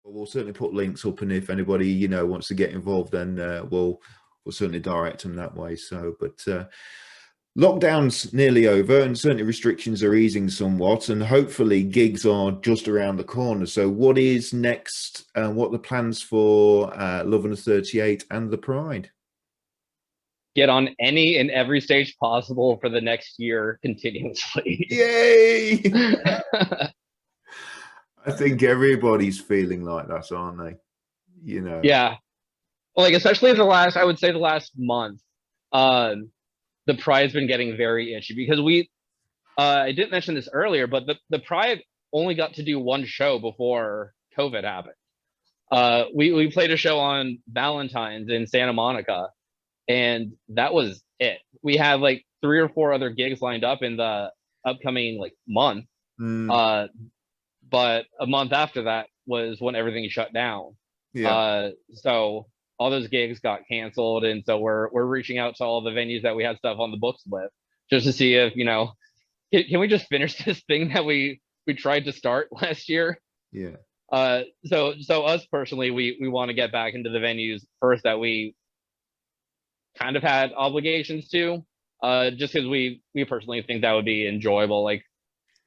We'll certainly put links up, and if anybody wants to get involved, then we'll certainly direct them that way. So, but lockdown's nearly over, and certainly restrictions are easing somewhat, and hopefully gigs are just around the corner. So, what is next? What are the plans for Love on the 38 and the Pride? Get on any and every stage possible for the next year continuously. Yay! I think everybody's feeling like that, aren't they? Yeah. Like, especially I would say the last month, the Pride's been getting very itchy because I didn't mention this earlier, but the Pride only got to do one show before COVID happened. We played a show on Valentine's in Santa Monica, and that was it. We had like 3 or 4 other gigs lined up in the upcoming like month. But a month after that was when everything shut down. Yeah. So all those gigs got canceled, and so we're reaching out to all the venues that we had stuff on the books with, just to see if can we just finish this thing that we tried to start last year. Yeah. So us personally, we want to get back into the venues first that we kind of had obligations to, just because we personally think that would be enjoyable. Like,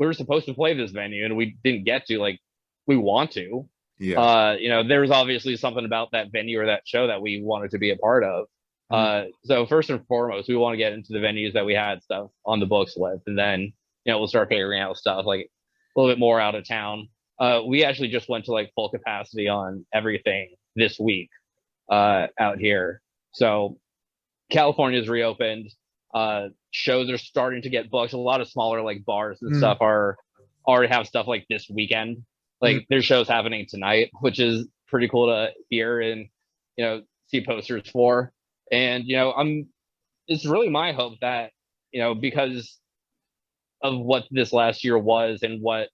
we were supposed to play this venue and we didn't get to. Like, we want to. Yeah. There was obviously something about that venue or that show that we wanted to be a part of. So first and foremost, we want to get into the venues that we had stuff on the books with, and then we'll start figuring out stuff like a little bit more out of town. We actually just went to like full capacity on everything this week out here. So California's reopened. Shows are starting to get booked. A lot of smaller like bars and stuff already have stuff like this weekend. Like, there's shows happening tonight, which is pretty cool to hear and see posters for. And it's really my hope that because of what this last year was and what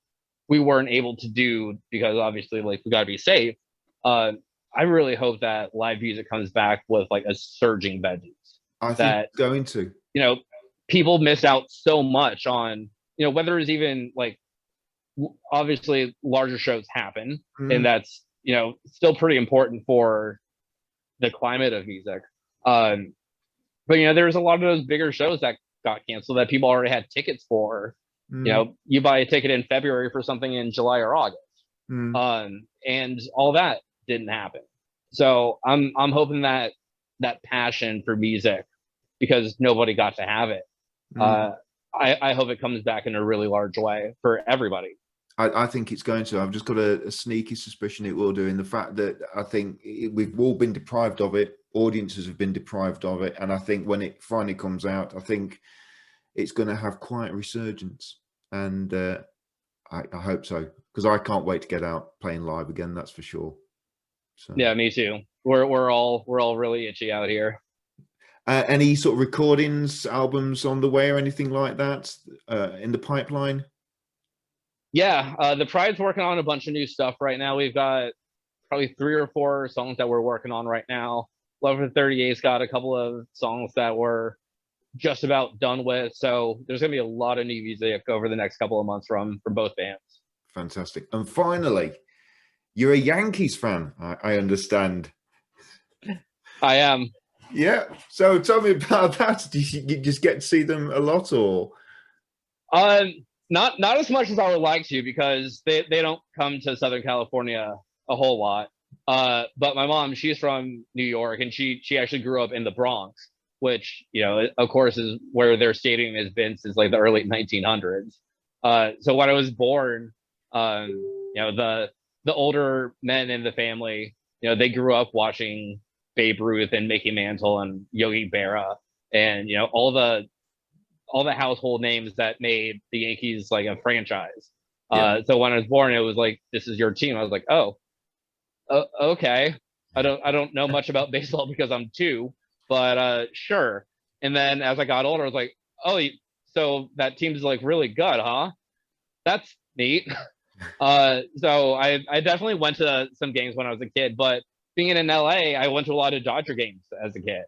we weren't able to do, because obviously like we got to be safe. I really hope that live music comes back with like a surging vengeance. I think it's going to. People missed out so much on whether it's even like, obviously larger shows happen, and that's still pretty important for the climate of music. But there's a lot of those bigger shows that got canceled that people already had tickets for. You buy a ticket in February for something in July or August, and all that didn't happen. So I'm hoping that passion for music, because nobody got to have it, I hope it comes back in a really large way for everybody. I think it's going to. I've just got a sneaky suspicion it will do, in the fact that I think we've all been deprived of it. Audiences have been deprived of it. And I think when it finally comes out, I think it's going to have quite a resurgence. And I hope so, because I can't wait to get out playing live again, that's for sure. So. Yeah, me too. We're all really itchy out here. Any sort of recordings, albums on the way or anything like that in the pipeline? Yeah, the Pride's working on a bunch of new stuff right now. We've got probably 3 or 4 songs that we're working on right now. Love for 38's got a couple of songs that we're just about done with. So there's going to be a lot of new music over the next couple of months from both bands. Fantastic. And finally, you're a Yankees fan, I understand. I am. Yeah. So tell me about that. Do you just get to see them a lot, or? Not as much as I would like to, because they don't come to Southern California a whole lot. But my mom, she's from New York, and she actually grew up in the Bronx, which, of course, is where their stadium has been since like the early 1900s. So when I was born, the older men in the family, they grew up watching Babe Ruth and Mickey Mantle and Yogi Berra, and all the household names that made the Yankees like a franchise. So when I was born, it was like, this is your team. I was like, oh, okay. I don't know much about baseball because I'm 2, but sure. And then as I got older, I was like, oh, so that team's like really good, huh? That's neat. So I definitely went to some games when I was a kid, but being in LA, I went to a lot of Dodger games as a kid,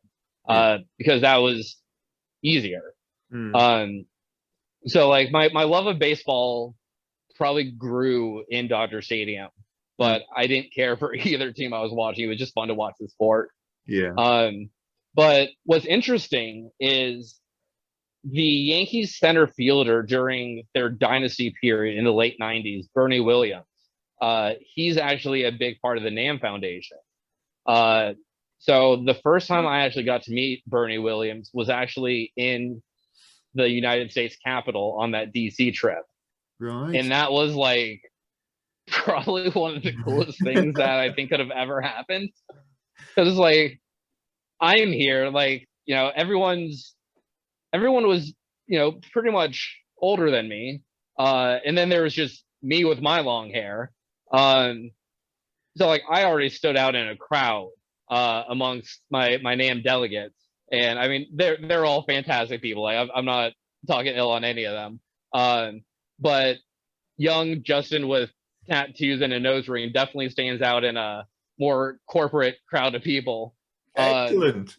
because that was easier. So like my love of baseball probably grew in Dodger Stadium, but I didn't care for either team I was watching. It was just fun to watch the sport. Yeah. But what's interesting is the Yankees center fielder during their dynasty period in the late 90s, Bernie Williams. He's actually a big part of the NAMM Foundation. So the first time I actually got to meet Bernie Williams was actually in the United States Capitol on that DC trip. Right. And that was like probably one of the coolest things that I think could have ever happened. Because it's like, I'm here, like, everyone was, pretty much older than me. And then there was just me with my long hair. So like I already stood out in a crowd amongst my NAMM delegates. And I mean, they're all fantastic people. Like I'm not talking ill on any of them. But young Justin with tattoos and a nose ring definitely stands out in a more corporate crowd of people. Excellent.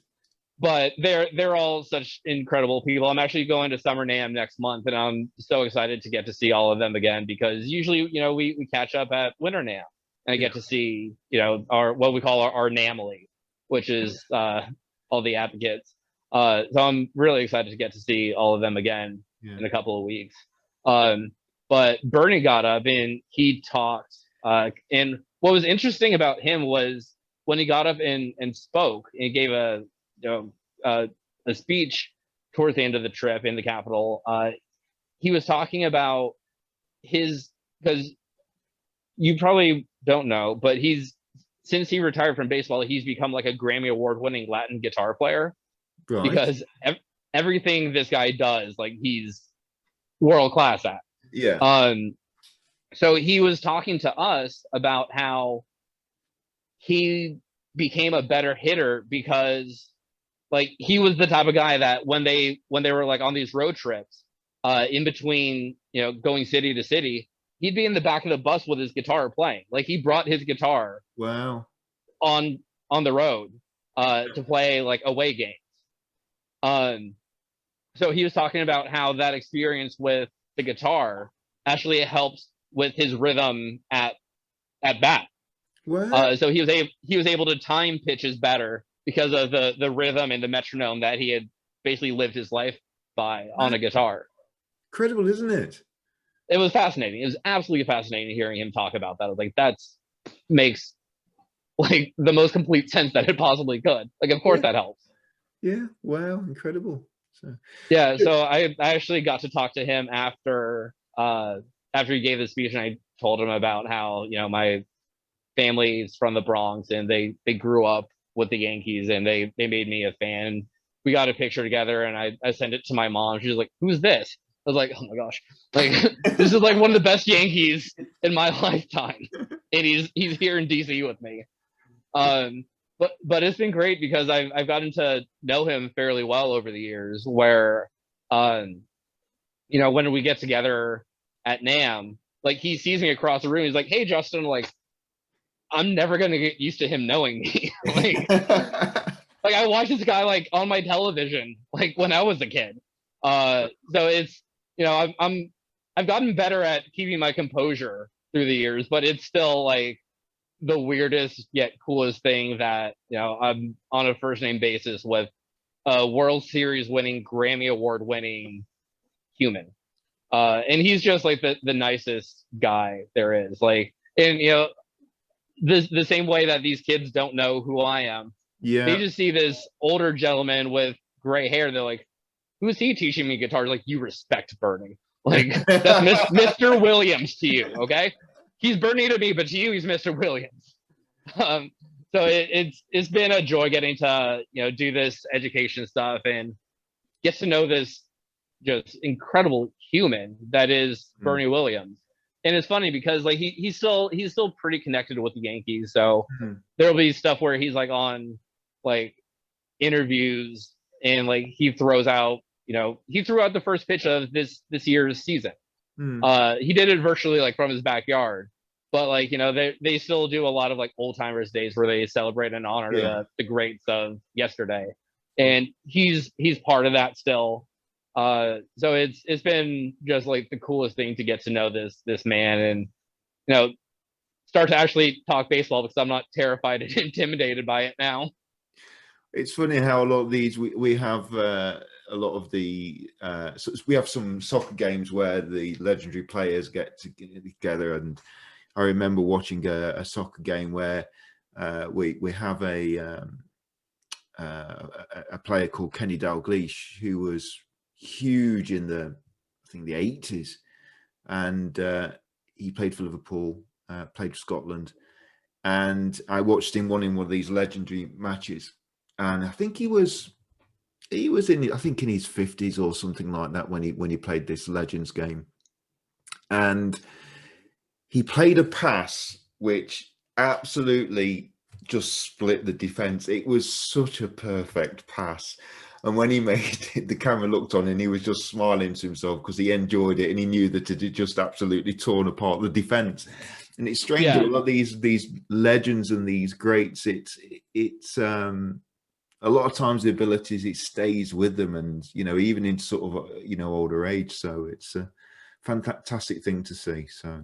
But they're all such incredible people. I'm actually going to Summer NAMM next month, and I'm so excited to get to see all of them again, because usually, we catch up at Winter NAMM, and I get to see, our what we call our NAMMily, which is all the advocates. So I'm really excited to get to see all of them again in a couple of weeks. But Bernie got up and he talked, and what was interesting about him was when he got up and spoke and gave a speech towards the end of the trip in the Capitol. He was talking about because you probably don't know, but since he retired from baseball, he's become like a Grammy Award-winning Latin guitar player. Right. Because everything this guy does, like, he's world class at. Yeah. So he was talking to us about how he became a better hitter because, like, he was the type of guy that when they were like on these road trips, in between, going city to city, he'd be in the back of the bus with his guitar playing. Like, he brought his guitar. Wow. On the road, to play like away games. So he was talking about how that experience with the guitar actually helps with his rhythm at bat. Wow. So he was able to time pitches better because of the rhythm and the metronome that he had basically lived his life by on a guitar. Incredible, isn't it? It was fascinating. It was absolutely fascinating hearing him talk about that. I was like, makes like the most complete sense that it possibly could. Like, of course that helps. Yeah. Wow. Incredible. So I actually got to talk to him after he gave the speech, and I told him about how, my family's from the Bronx and they grew up with the Yankees and they made me a fan. We got a picture together and I sent it to my mom. She was like, "Who's this?" I was like, "Oh my gosh, like this is like one of the best Yankees in my lifetime." And he's here in DC with me. But it's been great because I've gotten to know him fairly well over the years, where when we get together at NAMM, like, he sees me across the room, he's like, "Hey Justin," like, I'm never gonna get used to him knowing me. like I watched this guy like on my television like when I was a kid. So it's I've gotten better at keeping my composure through the years, but it's still like the weirdest yet coolest thing that I'm on a first name basis with a World Series winning, Grammy Award winning human, and he's just like the nicest guy there is. Like, and the same way that these kids don't know who I am, they just see this older gentleman with gray hair. They're like, "Who's he teaching me guitar?" Like, you respect Bernie. Like, that's Mr. Williams to you, okay? He's Bernie to me, but to you, he's Mr. Williams. So it's been a joy getting to do this education stuff and get to know this just incredible human that is Bernie Williams. And it's funny because like he's still pretty connected with the Yankees. So there'll be stuff where he's like on like interviews and like he threw out the first pitch of this year's season. He did it virtually like from his backyard, but like they still do a lot of like old timers days where they celebrate and honor the greats of yesterday, and he's part of that still. So it's been just like the coolest thing to get to know this man, and start to actually talk baseball because I'm not terrified and intimidated by it now. It's funny how a lot of these we have a lot of the so we have some soccer games where the legendary players get together, and I remember watching a soccer game where we have a player called Kenny Dalglish who was huge in the, I think, the 80s, and he played for Liverpool, played for Scotland, and I watched him in one of these legendary matches, and I think he was in, I think, in his 50s or something like that when he played this Legends game, and he played a pass which absolutely just split the defense. It was such a perfect pass. And when he made it, the camera looked on and he was just smiling to himself because he enjoyed it and he knew that it had just absolutely torn apart the defense. And it's strange, Yeah. a lot of these legends and these greats, it's a lot of times the abilities, it stays with them, and even into sort of older age. So it's a fantastic thing to see. So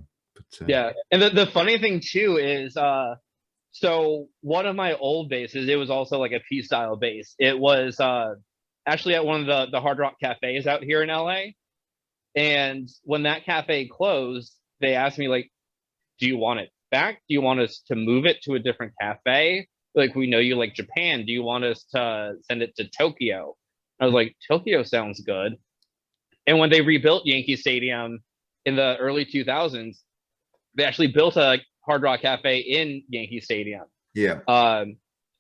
Yeah. And the funny thing too is so one of my old bases, it was also like a P style base. It was actually at one of the Hard Rock cafes out here in LA. And when that cafe closed, they asked me, like, do you want it back? Do you want us to move it to a different cafe? Like, we know you like Japan. Do you want us to send it to Tokyo? I was like, Tokyo sounds good. And when they rebuilt Yankee Stadium in the early 2000s, they actually built a Hard Rock Cafe in Yankee Stadium. yeah.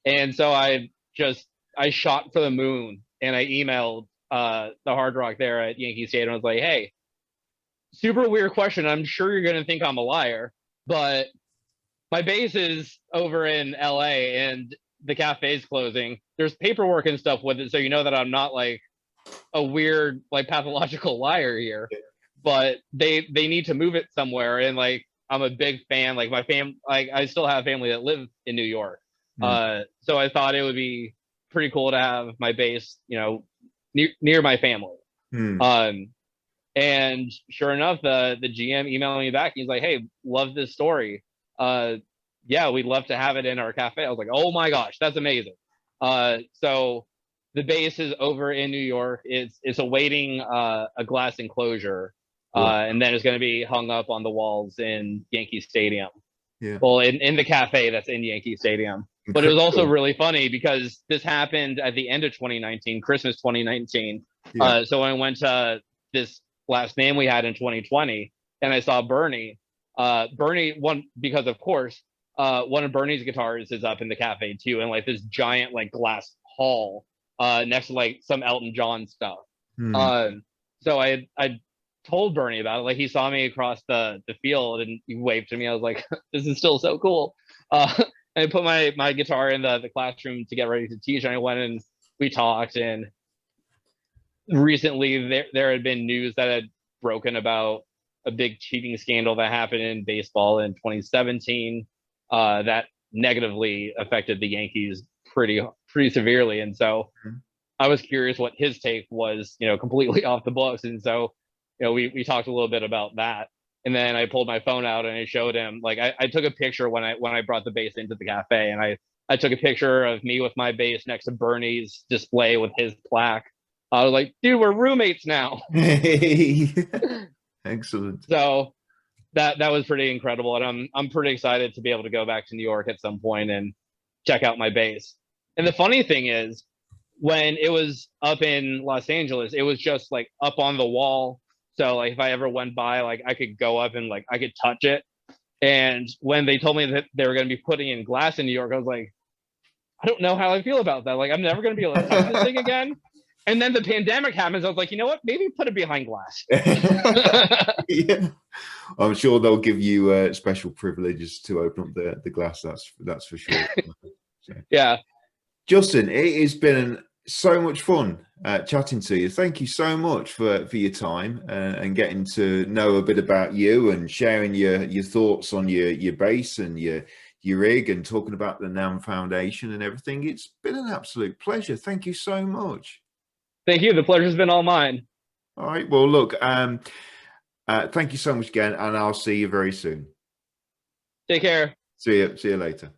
And so I shot for the moon, and I emailed the Hard Rock there at Yankee Stadium. I was like, hey, super weird question. I'm sure you're going to think I'm a liar, but my base is over in LA and the cafe's closing. There's paperwork and stuff with it, so you know that I'm not like a weird, like, pathological liar here. But they need to move it somewhere, and like, I'm a big fan. Like, my like, I still have family that live in New York. So I thought it would be pretty cool to have my base, near my family. And sure enough, the GM emailed me back. He's like, hey, love this story. Yeah, we'd love to have it in our cafe. I was like, oh my gosh, that's amazing. So the base is over in New York. It's awaiting a glass enclosure. And then it's going to be hung up on the walls in Yankee Stadium. Yeah. Well, in the cafe that's in Yankee Stadium. Incredible. But it was also really funny because this happened at the end of 2019, Christmas 2019. Yeah. So when I went to this last name we had in 2020, and I saw Bernie. Bernie, because of course, one of Bernie's guitars is up in the cafe too, and like this giant like glass hall next to like some Elton John stuff. So I told Bernie about it. Like, he saw me across the field and he waved to me. I was like, this is still so cool. And I put my guitar in the classroom to get ready to teach, and I went and we talked. And recently there had been news that had broken about a big cheating scandal that happened in baseball in 2017 that negatively affected the Yankees pretty severely. And so I was curious what his take was, completely off the books. And so we talked a little bit about that, and then I pulled my phone out and I showed him. Like, I took a picture when I brought the bass into the cafe, and I took a picture of me with my bass next to Bernie's display with his plaque. I was like, dude, we're roommates now. Excellent. So that was pretty incredible, and I'm pretty excited to be able to go back to New York at some point and check out my bass. And the funny thing is, when it was up in Los Angeles, it was just like up on the wall. So like, if I ever went by, like, I could go up and like I could touch it. And when they told me that they were going to be putting in glass in New York, I was like, I don't know how I feel about that. Like, I'm never going to be able to touch this thing again. And then the pandemic happens. I was like, you know what? Maybe put it behind glass. Yeah. I'm sure they'll give you special privileges to open up the glass. That's for sure. So. Yeah. Justin, it has been so much fun chatting to you. Thank you so much for your time and getting to know a bit about you and sharing your thoughts on your bass and your rig and talking about the NAMM Foundation and everything. It's been an absolute pleasure. Thank you so much. Thank you. The pleasure's been all mine. All right. Well, look, thank you so much again, and I'll see you very soon. Take care. See you later.